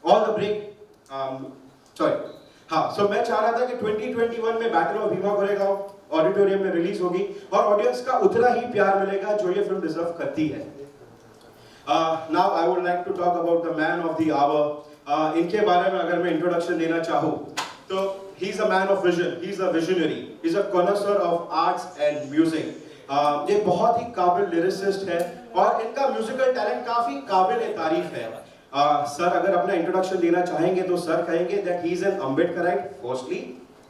All the break sorry हाँ, सो मैं चाह रहा था कि 2021 में battle of Bhima Koregaon auditorium में रिलीज होगी और ऑडियंस का उतना ही प्यार मिलेगा जो ये फिल्म डिजर्व करती है। Now I would like to talk about the man of the hour. इनके बारे में अगर मैं इंट्रोडक्शन देना चाहूँ तो he is a man of vision, he is a visionary, he is a connoisseur of arts and music. ये बहुत ही काबिल लिरिसिस्ट है और इनका म्यूजिकल टैलेंट काफी काबिल तारीफ है। सर अगर अपना इंट्रोडक्शन देना चाहेंगे तो सर कहेंगे that he is an Ambedkarite firstly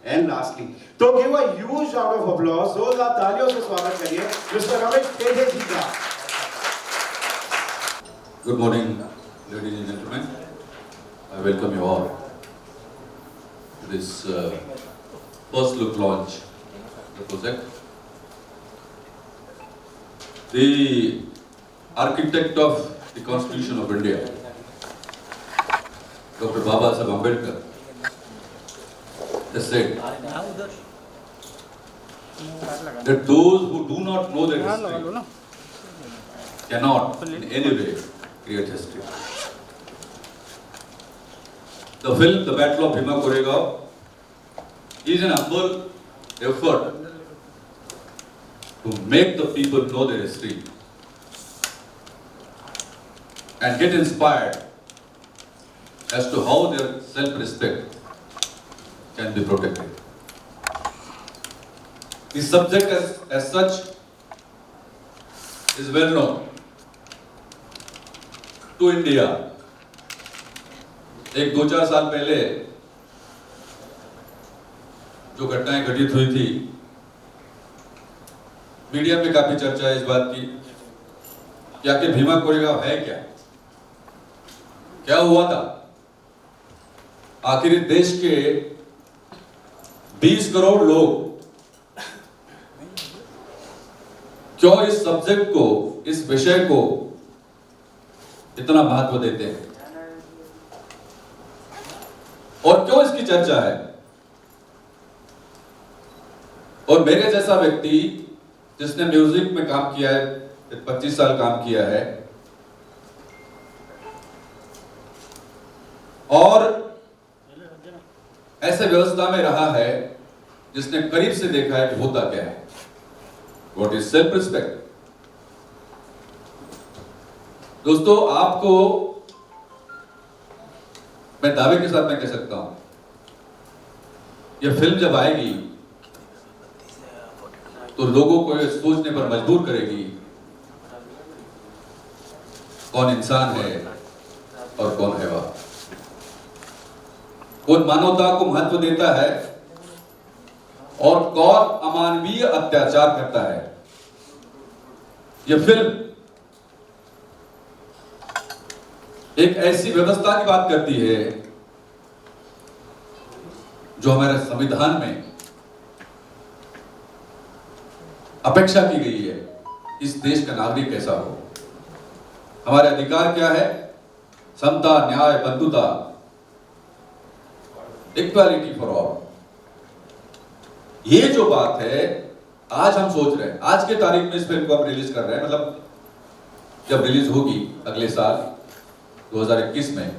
and lastly. तो give a huge round of applause, जोरदार तालियों से स्वागत करिए मिस्टर अमित टेढ़े जी का। Good morning, ladies and gentlemen. I welcome you all to this first look launch of the project. The architect of the Constitution of India, Dr. Baba Saheb Ambedkar, has said that those who do not know their history cannot in any way create history. The film, The Battle of Bhima Koregaon, is an humble effort to make the people know their history and get inspired as to how their self-respect can be protected. The subject as such is well known to India. एक 2-4 साल पहले जो घटनाएं घटित हुई थी, media में काफी चर्चा है इस बात की कि आखिर भीमा कोरेगांव है क्या, क्या हुआ था, आखिर देश के 20 करोड़ लोग क्यों इस सब्जेक्ट को, इस विषय को इतना महत्व देते हैं और क्यों इसकी चर्चा है। और मेरे जैसा व्यक्ति जिसने म्यूजिक में काम किया है, 25 साल काम किया है और ऐसे व्यवस्था में रहा है जिसने करीब से देखा है कि होता क्या है, व्हाट इज सेल्फ रिस्पेक्ट। दोस्तों, आपको मैं दावे के साथ मैं कह सकता हूं, यह फिल्म जब आएगी तो लोगों को यह सोचने पर मजबूर करेगी कौन इंसान है और कौन है वह, कौन मानवता को महत्व देता है और कौन अमानवीय अत्याचार करता है। यह फिल्म एक ऐसी व्यवस्था की बात करती है जो हमारे संविधान में अपेक्षा की गई है, इस देश का नागरिक कैसा हो, हमारे अधिकार क्या है, समता, न्याय, बंधुता, इक्वालिटी फॉर ऑल। ये जो बात है आज हम सोच रहे हैं, आज के तारीख में इस फिल्म को हम रिलीज कर रहे हैं, मतलब जब रिलीज होगी अगले साल 2021 में,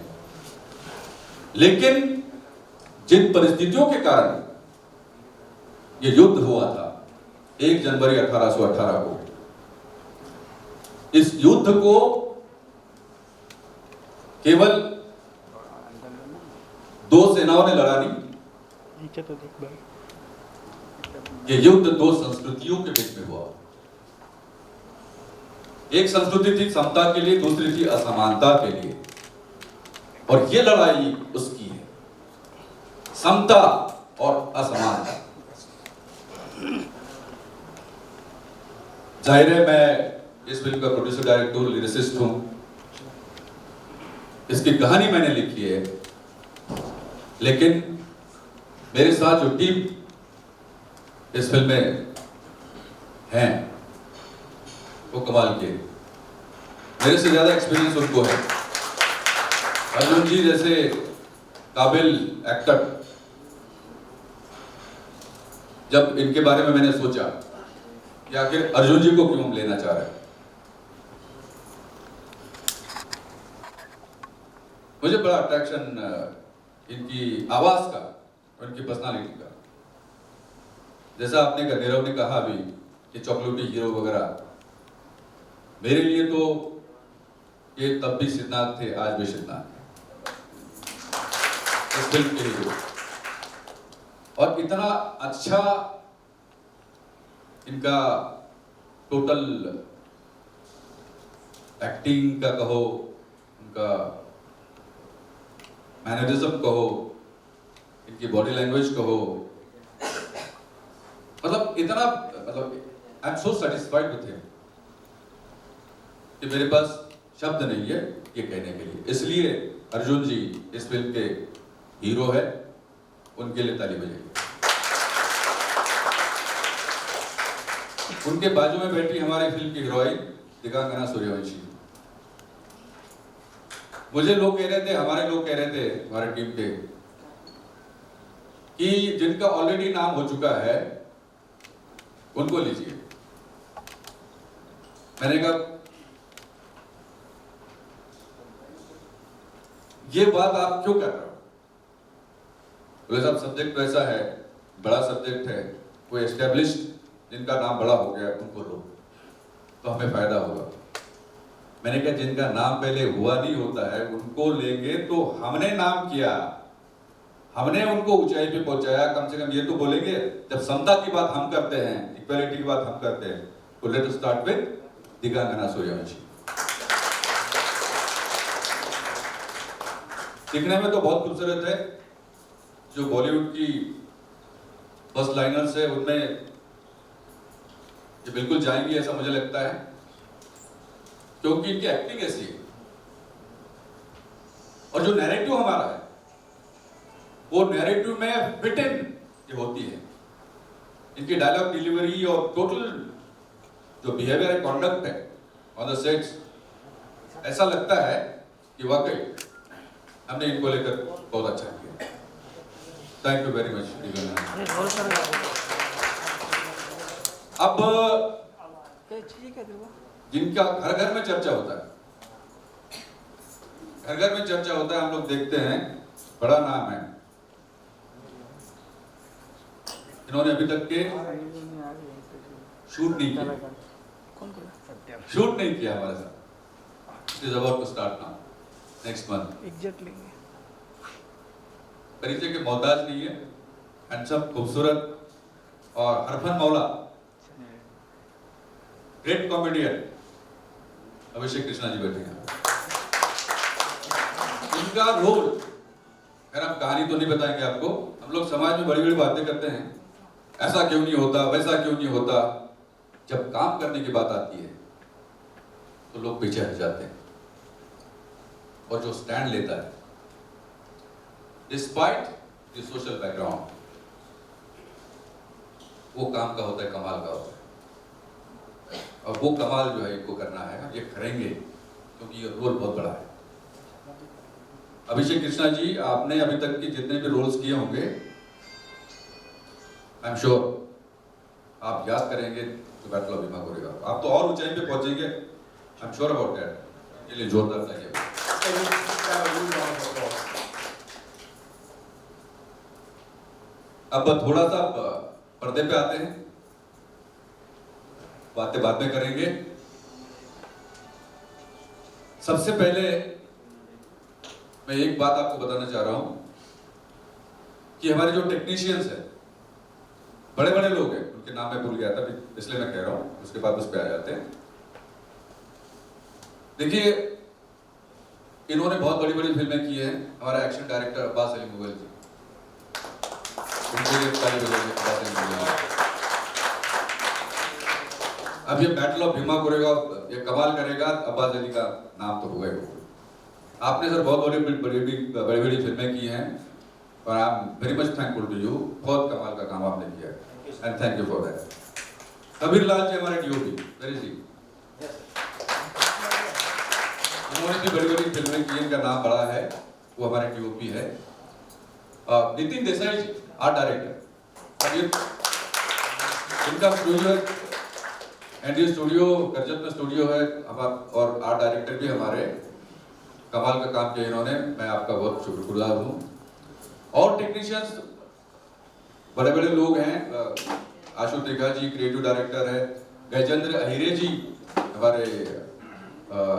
लेकिन जिन परिस्थितियों के कारण यह युद्ध हुआ था 1 जनवरी 1818 को, इस युद्ध को केवल 2 सेनाओं ने लड़ा नहीं, यह युद्ध 2 संस्कृतियों के बीच में हुआ। एक संस्कृति थी समता के लिए, दूसरी थी असमानता के लिए, और यह लड़ाई उसकी है, समता और असमानता। जाहिर है मैं इस फिल्म का प्रोड्यूसर, डायरेक्टर, लिरिसिस्ट हूं, इसकी कहानी मैंने लिखी है, लेकिन मेरे साथ जो टीम इस फिल्म में हैं वो कमाल के, मेरे से ज्यादा एक्सपीरियंस उनको है। अर्जुन जी जैसे काबिल एक्टर, जब इनके बारे में मैंने सोचा कि आखिर अर्जुन जी को क्यों हम लेना चाह रहे हैं, मुझे बड़ा अट्रैक्शन इनकी आवाज का और इनकी पर्सनालिटी का। जैसा आपने नीरव ने कहा अभी कि चॉकलेटी हीरो वगैरह, मेरे लिए तो ये तब भी सिद्धनाथ थे, आज भी सिद्धनाथ है इस फिल्म के हीरो। और इतना अच्छा इनका टोटल एक्टिंग का कहो, उनका मैनरिज्म कहो, इनकी बॉडी लैंग्वेज कहो, मतलब इतना, मतलब I am so satisfied with him कि मेरे पास शब्द नहीं है ये कहने के लिए। इसलिए अर्जुन जी इस फिल्म के हीरो है, उनके लिए ताली बजाइए। उनके बाजू में बैठी हमारी फिल्म की हीरोइन दिगांगना सूर्यवंशी। मुझे लोग कह रहे थे, हमारे लोग कह रहे थे, हमारे टीम के, कि जिनका ऑलरेडी नाम हो चुका है उनको लीजिए। मैंने कहा ये बात आप क्यों कर रहे हो? बोले साहब सब्जेक्ट वैसा है, बड़ा सब्जेक्ट है, कोई एस्टेब्लिश्ड जिनका नाम बड़ा हो गया उनको लो तो हमें फायदा होगा। मैंने कहा जिनका नाम पहले हुआ नहीं होता है उनको लेंगे तो हमने नाम किया, हमने उनको ऊंचाई पे पहुंचाया, कम से कम ये तो बोलेंगे। जब समता की बात हम करते हैं, इक्वालिटी की बात हम करते हैं, तो let us start with Digangana Suryavanshi. दिखने में तो बहुत खूबसूरत है, जो बॉलीवुड की फर्स्ट लाइनर्स है उनमें ये बिल्कुल जाएंगी ऐसा मुझे लगता है, क्योंकि इनकी एक्टिंग ऐसी है। और जो नैरेटिव हमारा है वो नैरेटिव में फिट इन ये होती है। इनकी डायलॉग डिलीवरी और टोटल जो बिहेवियर है, कॉन्डक्ट है ऑन द सेट्स, ऐसा लगता है कि वाकई हमने इनको लेकर बहुत अच्छा किया। Thank you very much. अब जिनका घर घर में चर्चा होता है, घर घर में चर्चा होता है, हम लोग देखते हैं, बड़ा नाम है, इन्होंने अभी तक के शूट नहीं किया, शूट नहीं किया हमारे साथ। It is about to start now next month. Exactly परिचय के मोहताज नहीं है, हैंडसम, खूबसूरत और हरफन मौला, ग्रेट कॉमेडियन अभिषेक कृष्णा जी बैठे हैं। इनका रोल, खैर हम कहानी तो नहीं बताएंगे आपको, हम लोग समाज में बड़ी बड़ी बातें करते हैं, ऐसा क्यों नहीं होता, वैसा क्यों नहीं होता। जब काम करने की बात आती है तो लोग पीछे हट जाते हैं, और जो स्टैंड लेता है डिस्पाइट द सोशल बैकग्राउंड, वो काम का होता है, कमाल का होता है। और वो कमाल जो है इनको करना है, ये करेंगे क्योंकि ये रोल बहुत बड़ा है। अभिषेक कृष्णा जी, आपने अभी तक के जितने भी रोल्स किए होंगे, आई एम श्योर आप याद करेंगे तो बैटल ऑफ भीमा कोरेगांव। आप तो और ऊंचाई पे पहुंचेंगे, I am sure about that. ये लिए जोरदार तालियां। अब थोड़ा सा पर्दे पे आते हैं, बातें बाद में करेंगे। सबसे पहले मैं एक बात आपको बताना चाह रहा हूं कि हमारे जो टेक्नीशियंस हैं, बड़े बड़े लोग हैं, उनके नाम मैं भूल गया था इसलिए मैं कह रहा हूं, उसके बाद उस पर आ जाते हैं। देखिए, इन्होंने बहुत बड़ी बड़ी फिल्में की हैं। हमारा एक्शन डायरेक्टर अब्बास अली मुगल जी, अब ये बैटल ऑफ भीमा कोरेगांव ये कमाल करेगा, अब्बास अली का नाम तो होगा ही होगा। आपने सर बहुत बड़ी बड़ी फिल्में की हैं और I am very much thankful to you. बहुत कमाल का काम आपने किया and thank you for that. Kabir Lal ji हमारे डीओपी, वेरी जी, उन्होंने भी बड़ी बड़ी फिल्में की, इनका नाम बड़ा है, वो हमारे डीओपी है। नितिन देसाई जी आर्ट डायरेक्टर, इनका स्टूडियो एनडी स्टूडियो करजत में स्टूडियो है, और आर्ट डायरेक्टर भी हमारे कमाल का काम किया इन्होंने, मैं आपका बहुत शुक्रगुजार हूँ। और टेक्नीशियंस बड़े बड़े लोग हैं, आशु त्रिखा जी क्रिएटिव डायरेक्टर है, गजेंद्र अहिरे जी हमारे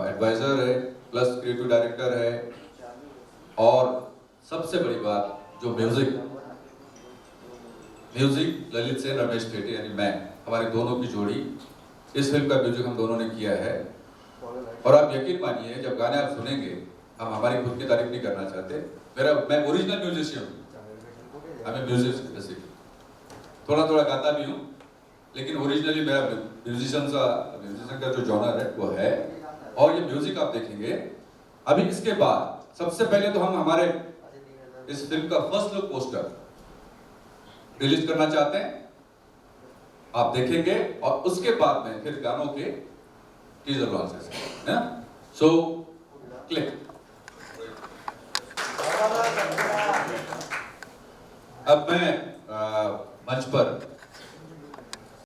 एडवाइजर है प्लस क्रिएटिव डायरेक्टर है, और सबसे बड़ी बात जो म्यूजिक ललित सेन रमेश ठेठे यानी मैं, हमारे दोनों की जोड़ी, इस फिल्म का म्यूजिक हम दोनों ने किया है। और आप यकीन मानिए जब गाने आप सुनेंगे, हम हमारी खुद की तारीफ नहीं करना चाहते, मैं ओरिजिनल म्यूजिशियन हूँ, हमें म्यूजिक बेसिक थोड़ा थोड़ा गाता भी हूँ, लेकिन ओरिजिनली मेरा म्यूजिशियन का जो जॉनर है वो है। और ये म्यूजिक आप देखेंगे अभी इसके बाद, सबसे पहले तो हम हमारे इस फिल्म का फर्स्ट लुक पोस्टर रिलीज करना चाहते हैं, आप देखेंगे, और उसके बाद में फिर गानों के टीजर लॉन्चेस है ना। So click. अब मैं मंच पर